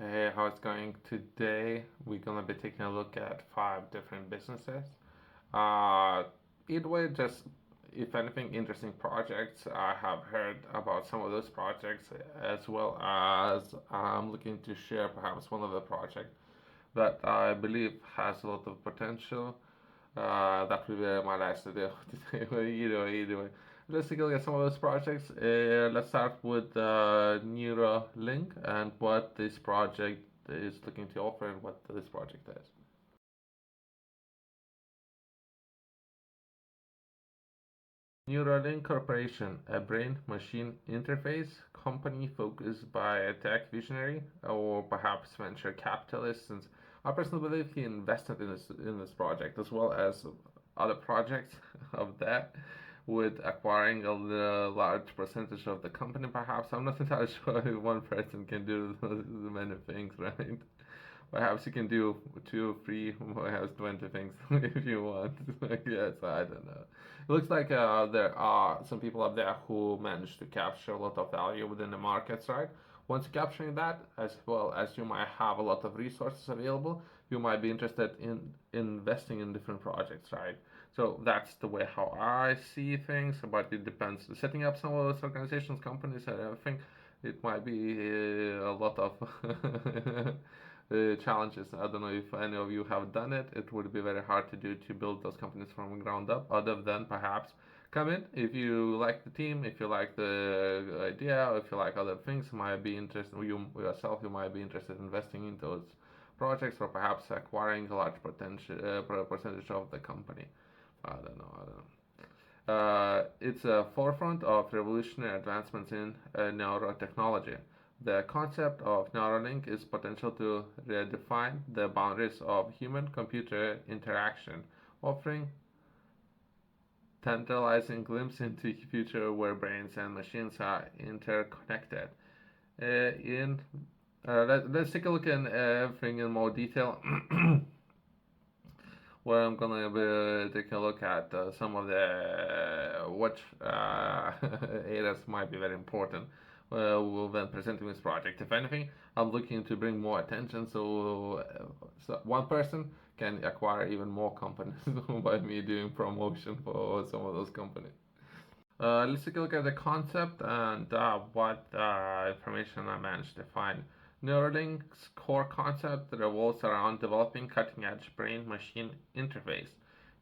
Hey, how it's going today? We're gonna be taking a look at five different businesses. Uh, Either way, just if anything, interesting projects. I have heard about some of those projects as well as I'm looking to share perhaps one of the projects that I believe has a lot of potential. That will be my last video today. Either way, let's take a look at some of those projects. Let's start with Neuralink and what this project is looking to offer and what this project is. Neuralink Corporation, a brain-machine interface company focused by a tech visionary or perhaps venture capitalist. Since I personally believe he invested in this project as well as other projects of that, with acquiring a large percentage of the company. Perhaps I'm not entirely sure if one person can do many things, right? Perhaps you can do two, three, perhaps 20 things if you want. Yes, I don't know. It looks like there are some people up there who managed to capture a lot of value within the markets, right? Once capturing that, as well as you might have a lot of resources available, you might be interested in investing in different projects, right? So that's the way how I see things, but it depends. Setting up some of those organizations, companies, and everything, it might be a lot of challenges. I don't know if any of you have done it. It would be very hard to do to build those companies from the ground up, other than perhaps come in if you like the team, if you like the idea, if you like other things, might be interested. You yourself, you might be interested in investing in those projects or perhaps acquiring a large potential percentage of the company. I don't know. It's a forefront of revolutionary advancements in neurotechnology. The concept of Neuralink is potential to redefine the boundaries of human-computer interaction, offering tantalizing glimpse into a future where brains and machines are interconnected. In let's take a look at everything in more detail. Where I'm gonna be taking a look at some of the which areas might be very important when presenting this project. If anything, I'm looking to bring more attention so one person can acquire even more companies by me doing promotion for some of those companies. Let's take a look at the concept and what information I managed to find. Neuralink's core concept revolves around developing cutting-edge brain-machine interface.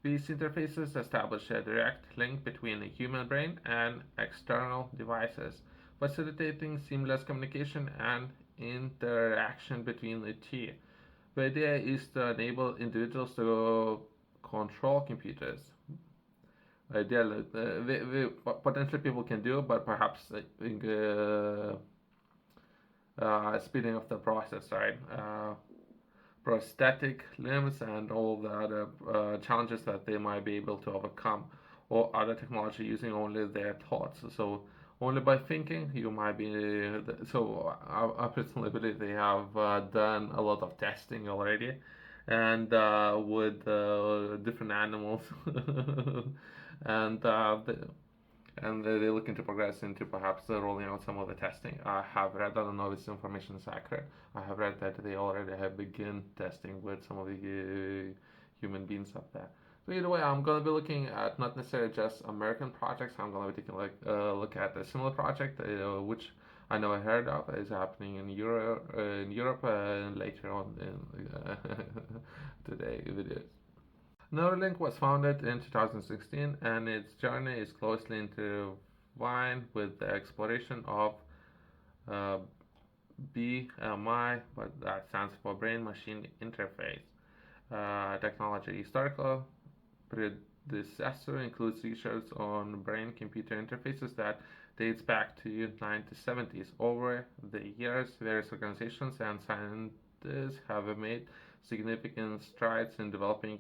These interfaces establish a direct link between the human brain and external devices, facilitating seamless communication and interaction between the two. The idea is to enable individuals to control computers, ideally, potentially people can do, but perhaps speeding up the process, right? Prosthetic limbs and all the other challenges that they might be able to overcome, or other technology using only their thoughts. So only by thinking you might be. So I personally believe they have done a lot of testing already, and with different animals, and they're looking to progress into perhaps rolling out some of the testing. I have read, I don't know if this information is accurate, I have read that they already have begun testing with some of the human beings up there. So either way, I'm going to be looking at not necessarily just American projects. I'm going to be taking like look at a similar project, which I never heard of, is happening in Europe later on in today videos. Neuralink was founded in 2016 and its journey is closely intertwined with the exploration of uh, BMI, but that stands for Brain Machine Interface technology. Historical predecessor includes research on brain computer interfaces that dates back to 1970s. Over the years, various organizations and scientists have made significant strides in developing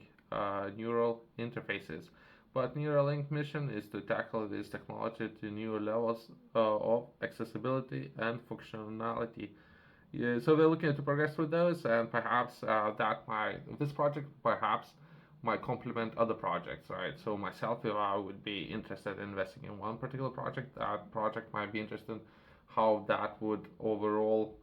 neural interfaces. But Neuralink mission is to tackle this technology to new levels of accessibility and functionality. Yeah, so we're looking to progress with those, and perhaps this project perhaps might complement other projects, right? So myself, if I would be interested in investing in one particular project, that project might be interested how that would overall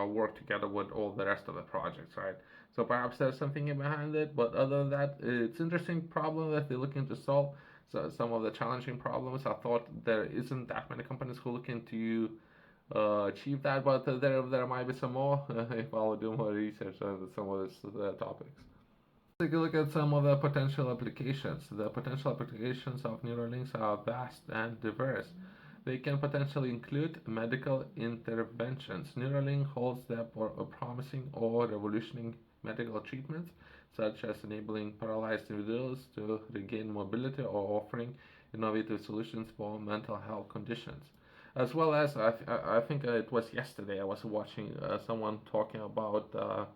work together with all the rest of the projects, right? So perhaps there's something behind it, but other than that, it's interesting problem that they're looking to solve. So some of the challenging problems, I thought there isn't that many companies who look into achieve that, but there might be some more if I'll do more research on some of these topics. Take a look at some of the potential applications. The potential applications of Neuralinks are vast and diverse. They can potentially include medical interventions. Neuralink holds the promising or revolutionary medical treatments, such as enabling paralyzed individuals to regain mobility or offering innovative solutions for mental health conditions. As well as, I think it was yesterday, I was watching someone talking about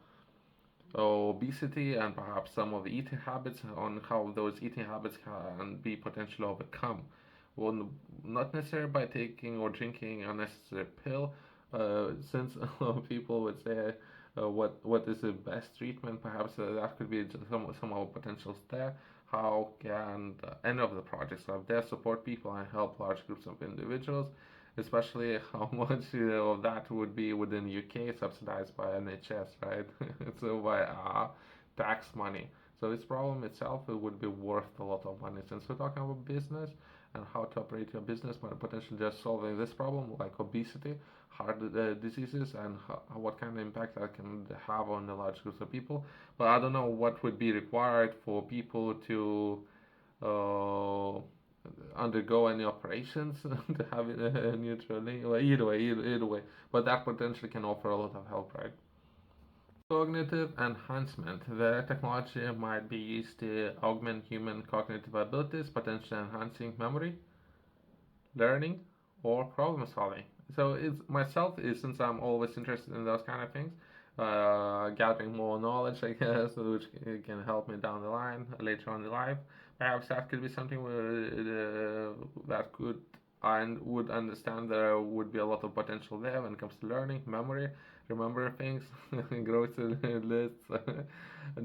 obesity and perhaps some of the eating habits on how those eating habits can be potentially overcome. Well, not necessarily by taking or drinking a unnecessary pill, since a lot of people would say what is the best treatment. Perhaps that could be just some of the potentials there. How can any of the projects out there support people and help large groups of individuals, especially how much of that would be within UK subsidized by NHS, right? So by tax money. So this problem itself it would be worth a lot of money. Since we're talking about business and how to operate your business, but potentially just solving this problem like obesity, heart diseases, and what kind of impact that can have on the large groups of people. But I don't know what would be required for people to uh, undergo any operations to have it neutrally. Well, either way. But that potentially can offer a lot of help, right? Cognitive enhancement. The technology might be used to augment human cognitive abilities, potentially enhancing memory, learning, or problem solving. So it's myself is since I'm always interested in those kind of things, gathering more knowledge, I guess, which can help me down the line later on in life. Perhaps that could be something that could and would understand there would be a lot of potential there when it comes to learning, memory, remember things, grocery lists.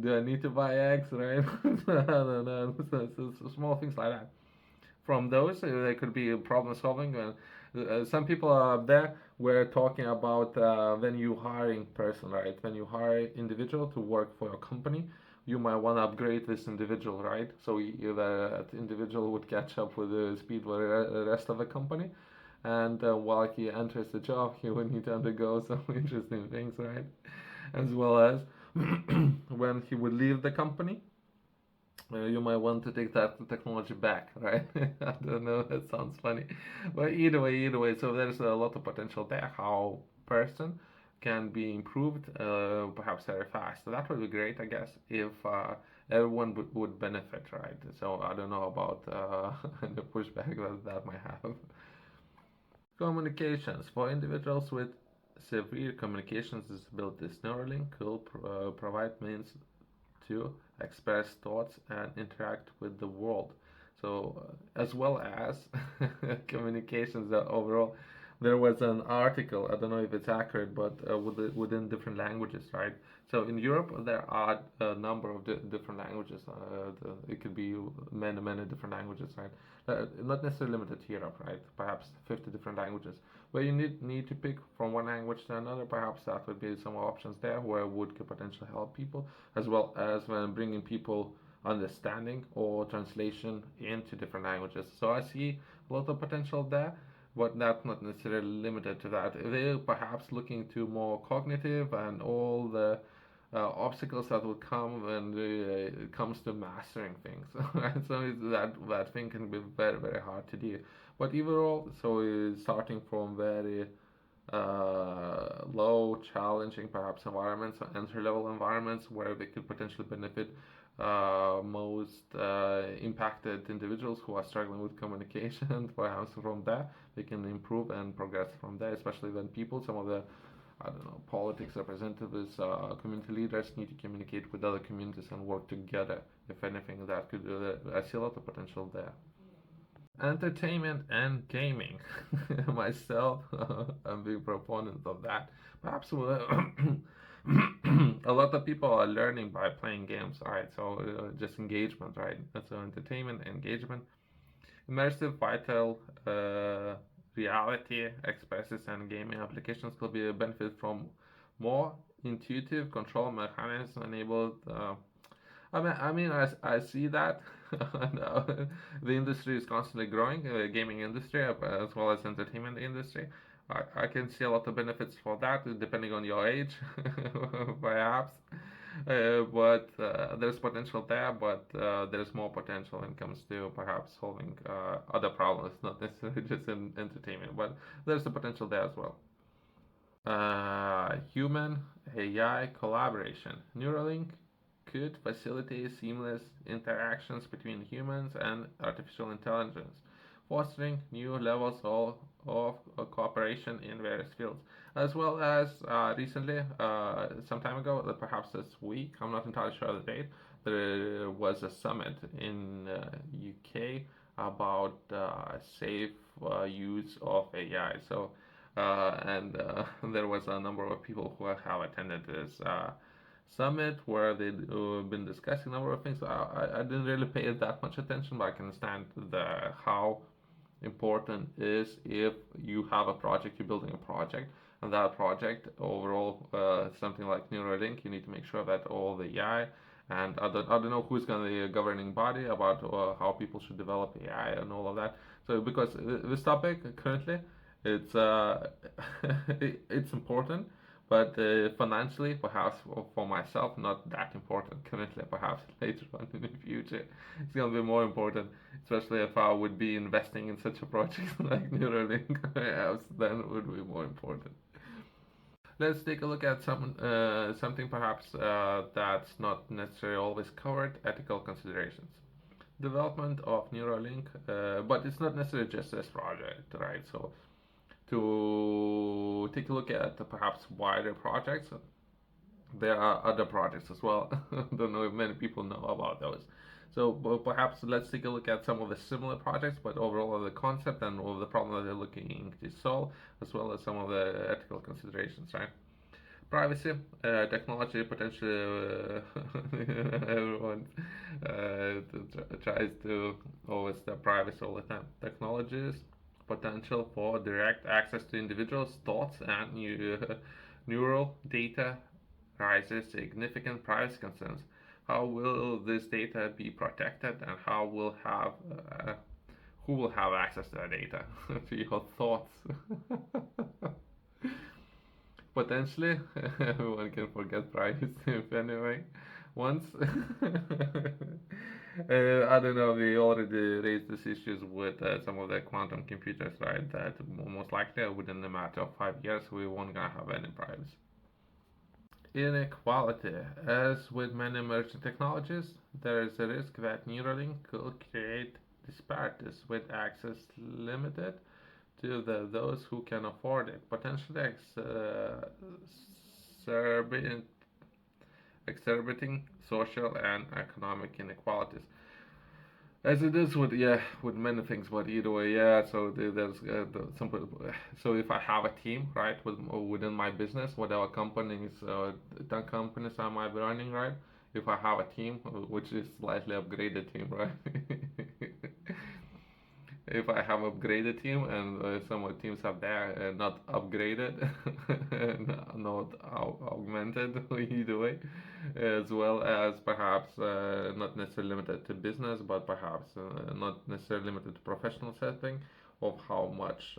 Do I need to buy eggs, right? I don't know. So small things like that from those. They could be problem solving. Some people are there. We're talking about when you hiring person, right? When you hire individual to work for your company, you might want to upgrade this individual, right? So that individual would catch up with the speed with the rest of the company. And while he enters the job, he would need to undergo some interesting things, right? As well as when he would leave the company, you might want to take that technology back, right? I don't know, that sounds funny. But either way, so there's a lot of potential there how person can be improved, perhaps very fast. So that would be great, I guess, if everyone would benefit, right? So I don't know about the pushback that might have. Communications. For individuals with severe communications disabilities, Neuralink could provide means to express thoughts and interact with the world. So, as well as communications overall, there was an article, I don't know if it's accurate, but within different languages, right? So, in Europe, there are a number of different languages. It could be many different languages, right? Not necessarily limited to Europe, right? Perhaps 50 different languages. Where you need to pick from one language to another, perhaps that would be some options there where would could potentially help people, as well as when bringing people understanding or translation into different languages. So I see a lot of potential there, but that's not necessarily limited to that. They're perhaps looking to more cognitive and all the obstacles that will come when it comes to mastering things. Right? So that thing can be very hard to do. But overall, so starting from very low, challenging, perhaps environments, entry-level environments where they could potentially benefit most impacted individuals who are struggling with communication. Perhaps from there, they can improve and progress from there, especially when people, some of the I don't know, politics representatives, community leaders need to communicate with other communities and work together. If anything, that could I see a lot of potential there. Entertainment and gaming. Myself, I'm big proponent of that. Perhaps a lot of people are learning by playing games, right? So just engagement, right? So entertainment, engagement, immersive, vital reality expresses and gaming applications could be a benefit from more intuitive control mechanism enabled. I see that. And, the industry is constantly growing, gaming industry as well as entertainment industry. I can see a lot of benefits for that, depending on your age, perhaps. But there's potential there, but there's more potential when it comes to perhaps solving other problems, not necessarily just in entertainment, but there's the potential there as well. Human AI collaboration. Neuralink could facilitate seamless interactions between humans and artificial intelligence, fostering new levels of cooperation in various fields. As well as recently, some time ago, perhaps this week, I'm not entirely sure of the date, there was a summit in UK about safe use of AI. And there was a number of people who have attended this summit where they'd been discussing a number of things. I didn't really pay that much attention, but I can understand how important is if you have a project, you're building a project, and that project overall, something like Neuralink, you need to make sure that all the AI, and I don't know who's going to be a governing body about how people should develop AI and all of that. So because this topic currently, it's it's important, but financially, perhaps for myself, not that important currently. Perhaps later on in the future, it's gonna be more important, especially if I would be investing in such a project like Neuralink. Perhaps then it would be more important. Let's take a look at something perhaps that's not necessarily always covered: ethical considerations. Development of Neuralink, but it's not necessarily just this project, right? So to take a look at perhaps wider projects, there are other projects as well. Don't know if many people know about those. So perhaps let's take a look at some of the similar projects, but overall of the concept and all the problem that they're looking to solve, as well as some of the ethical considerations, right? Privacy, technology potentially, everyone tries to always step privacy all the time. Technologies, potential for direct access to individuals' thoughts and neural data raises significant privacy concerns. How will this data be protected, and who will have access to that data, to your thoughts? Potentially, everyone can forget privacy if anyway. Once, I don't know. We already raised these issues with some of the quantum computers, right? That most likely within a matter of 5 years, we won't gonna have any privacy. Inequality. As with many emerging technologies, there is a risk that Neuralink could create disparities with access limited to those who can afford it, potentially exacerbating social and economic inequalities. As it is with, yeah, with many things, but either way, yeah. So there's some. So if I have a team, right, within my business, whatever companies, 10 companies I might be running, right. If I have a team, which is slightly upgraded team, right. If I have upgraded team and some of the teams have there not upgraded, not augmented either way, as well as perhaps not necessarily limited to business, but perhaps not necessarily limited to professional setting, of how much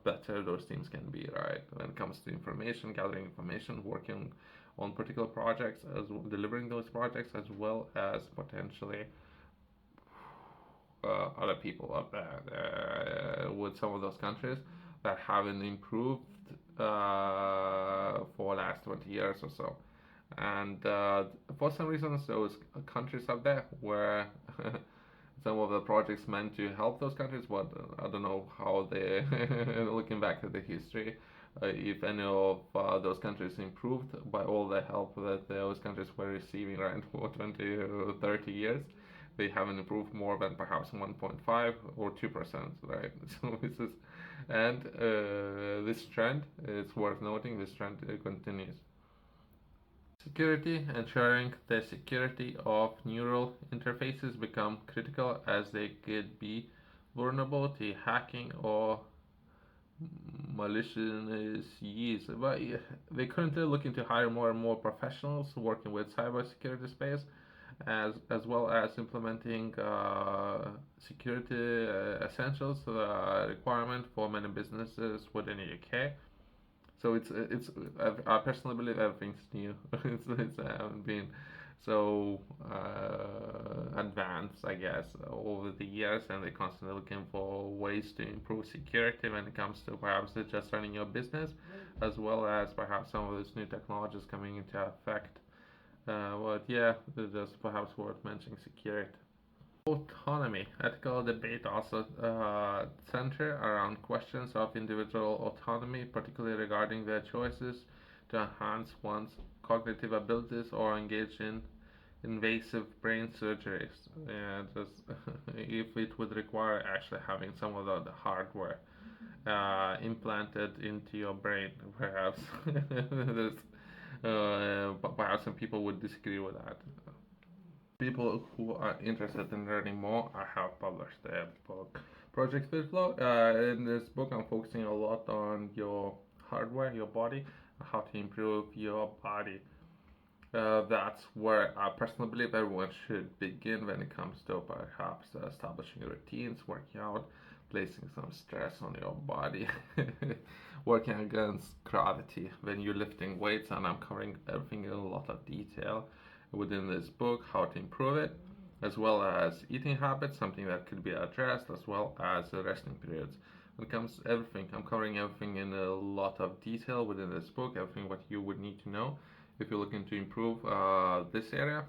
better those teams can be, right? When it comes to information, gathering information, working on particular projects, delivering those projects, as well as potentially other people up there with some of those countries that haven't improved for the last 20 years or so. And for some reasons, those countries up there where some of the projects meant to help those countries, but I don't know how they, looking back at the history, if any of those countries improved by all the help that those countries were receiving right for 20 or 30 years. They haven't improved more than perhaps 1.5 or 2%, right? So this is, and this trend, it's worth noting, this trend continues. Security. Ensuring the security of neural interfaces become critical, as they could be vulnerable to hacking or malicious use. But yeah, they're currently looking to hire more and more professionals working with cybersecurity space, as well as implementing security essentials requirement for many businesses within the UK. So I personally believe everything's new. It's been so advanced, I guess, over the years, and they're constantly looking for ways to improve security when it comes to perhaps just running your business, as well as perhaps some of those new technologies coming into effect. But yeah, it's just perhaps worth mentioning security. Autonomy. Ethical debate also center around questions of individual autonomy, particularly regarding their choices to enhance one's cognitive abilities or engage in invasive brain surgeries. And just if it would require actually having some of the hardware implanted into your brain, perhaps. Perhaps some people would disagree with that. People who are interested in learning more, I have published a book, Project Fitflow. In this book, I'm focusing a lot on your hardware, your body, how to improve your body. That's where I personally believe everyone should begin when it comes to perhaps establishing routines, working out, placing some stress on your body, working against gravity when you're lifting weights, and I'm covering everything in a lot of detail within this book, how to improve it, as well as eating habits, something that could be addressed, as well as resting periods. When it comes to everything, I'm covering everything in a lot of detail within this book, everything what you would need to know if you're looking to improve this area.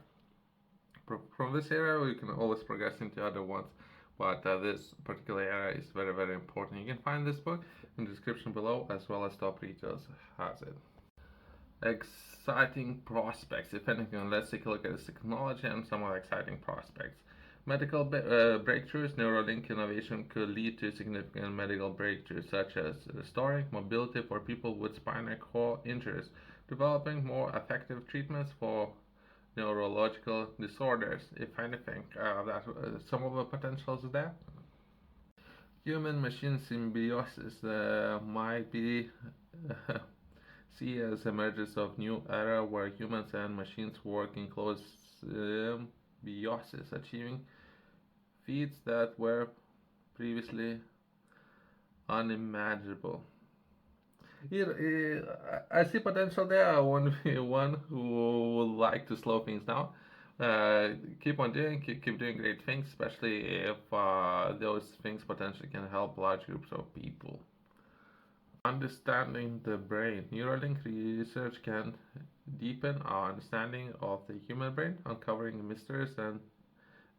From this area, we can always progress into other ones, but this particular area is very, very important. You can find this book in the description below, as well as Top Retails has it. Exciting prospects. If anything, let's take a look at this technology and some of the exciting prospects. Medical breakthroughs. Neuralink innovation could lead to significant medical breakthroughs, such as restoring mobility for people with spinal cord injuries, developing more effective treatments for neurological disorders. If anything, that some of the potentials there. Human-machine symbiosis might be see as emergence of new era where humans and machines work in close symbiosis, achieving feats that were previously unimaginable. I see potential there. I want to be one who would like to slow things down. Keep on doing, keep doing great things, especially if those things potentially can help large groups of people. Understanding the brain. Neuralink research can deepen our understanding of the human brain, uncovering mysteries and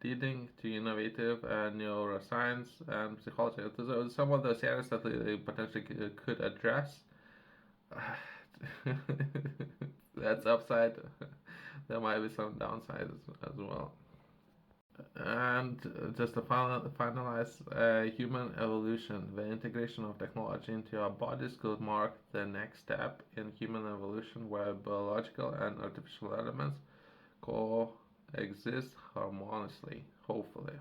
leading to innovative neuroscience and psychology. Some of those areas that they potentially could address. That's upside. There might be some downsides as well. And just to finalize, human evolution. The integration of technology into our bodies could mark the next step in human evolution where biological and artificial elements coexist harmoniously, hopefully.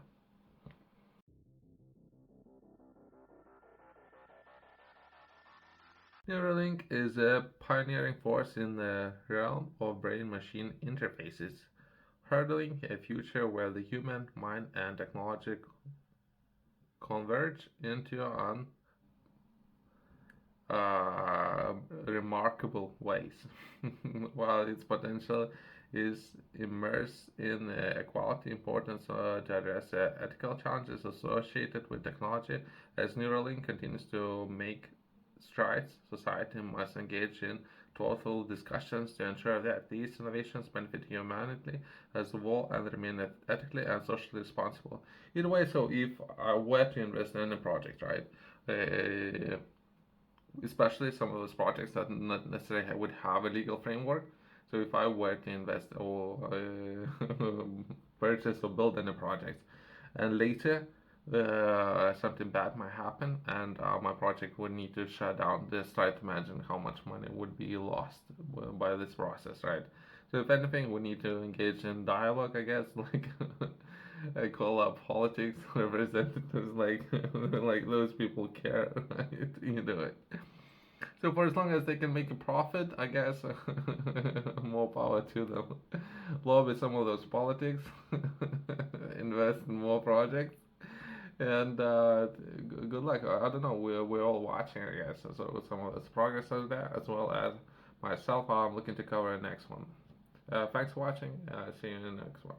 Neuralink is a pioneering force in the realm of brain-machine interfaces, heralding a future where the human mind and technology converge into an remarkable ways. While its potential is immersed in equality importance to address ethical challenges associated with technology, as Neuralink continues to make strides, society must engage in thoughtful discussions to ensure that these innovations benefit humanity as a whole and remain ethically and socially responsible. Either way, so if I were to invest in a project, right, especially some of those projects that not necessarily would have a legal framework. So if I were to invest or purchase or build any projects, and later something bad might happen, and my project would need to shut down, just try to imagine how much money would be lost by this process, right? So if anything, we need to engage in dialogue, I guess, like I call up politics representatives like those people care, right? Either way. So for as long as they can make a profit, I guess more power to them. Lobby some of those politics, invest in more projects, and good luck. I don't know. We're all watching, I guess. So some of this progress is there, as well as myself. I'm looking to cover the next one. Thanks for watching. See you in the next one.